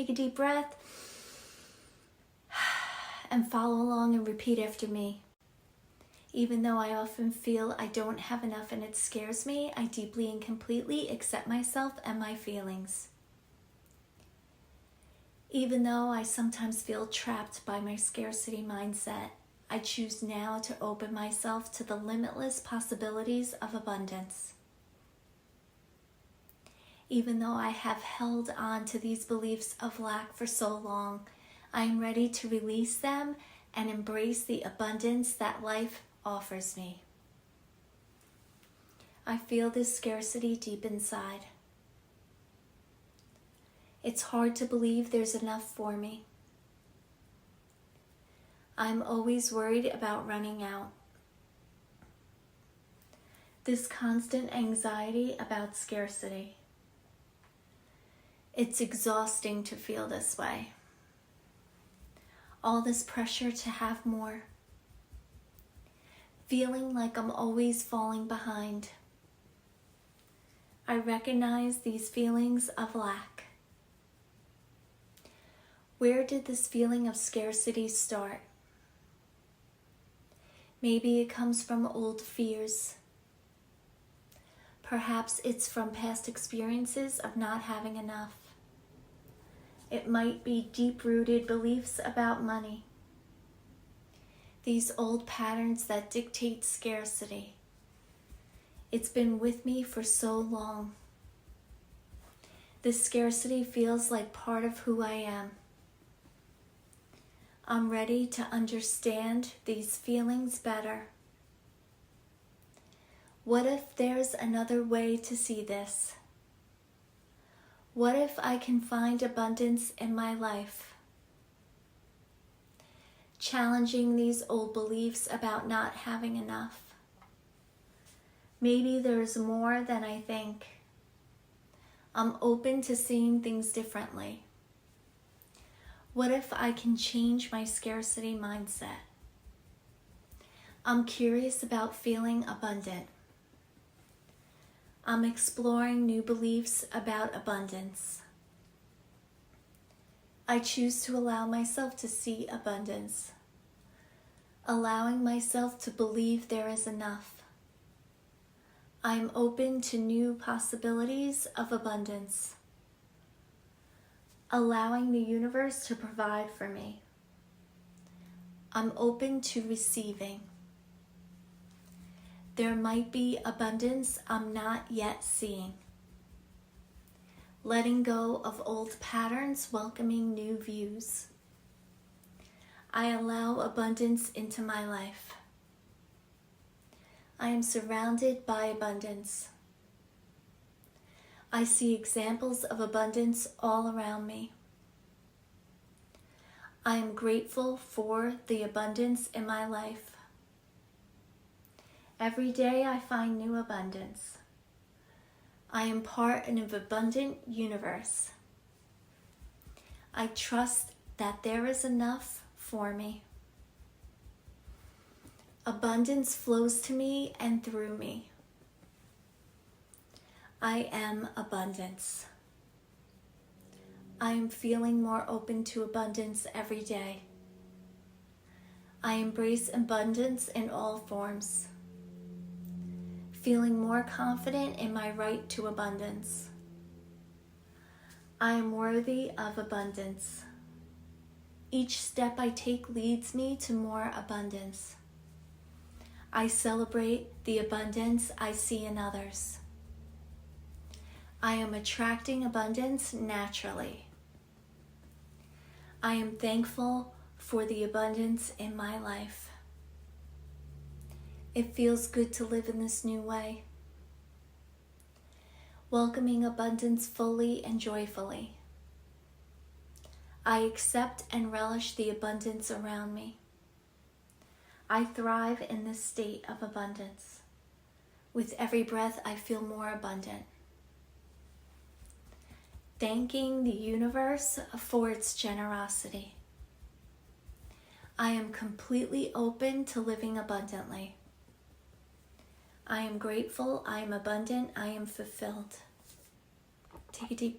Take a deep breath and follow along and repeat after me. Even though I often feel I don't have enough and it scares me, I deeply and completely accept myself and my feelings. Even though I sometimes feel trapped by my scarcity mindset, I choose now to open myself to the limitless possibilities of abundance. Even though I have held on to these beliefs of lack for so long, I am ready to release them and embrace the abundance that life offers me. I feel this scarcity deep inside. It's hard to believe there's enough for me. I'm always worried about running out. This constant anxiety about scarcity. It's exhausting to feel this way. All this pressure to have more. Feeling like I'm always falling behind. I recognize these feelings of lack. Where did this feeling of scarcity start? Maybe it comes from old fears. Perhaps it's from past experiences of not having enough. It might be deep-rooted beliefs about money. These old patterns that dictate scarcity. It's been with me for so long. This scarcity feels like part of who I am. I'm ready to understand these feelings better. What if there's another way to see this? What if I can find abundance in my life? Challenging these old beliefs about not having enough. Maybe there's more than I think. I'm open to seeing things differently. What if I can change my scarcity mindset? I'm curious about feeling abundant. I'm exploring new beliefs about abundance. I choose to allow myself to see abundance, allowing myself to believe there is enough. I'm open to new possibilities of abundance, allowing the universe to provide for me. I'm open to receiving. There might be abundance I'm not yet seeing. Letting go of old patterns, welcoming new views. I allow abundance into my life. I am surrounded by abundance. I see examples of abundance all around me. I am grateful for the abundance in my life. Every day I find new abundance. I am part of an abundant universe. I trust that there is enough for me. Abundance flows to me and through me. I am abundance. I am feeling more open to abundance every day. I embrace abundance in all forms. Feeling more confident in my right to abundance. I am worthy of abundance. Each step I take leads me to more abundance. I celebrate the abundance I see in others. I am attracting abundance naturally. I am thankful for the abundance in my life. It feels good to live in this new way. Welcoming abundance fully and joyfully. I accept and relish the abundance around me. I thrive in this state of abundance. With every breath, I feel more abundant. Thanking the universe for its generosity. I am completely open to living abundantly. I am grateful, I am abundant, I am fulfilled. Take a deep breath.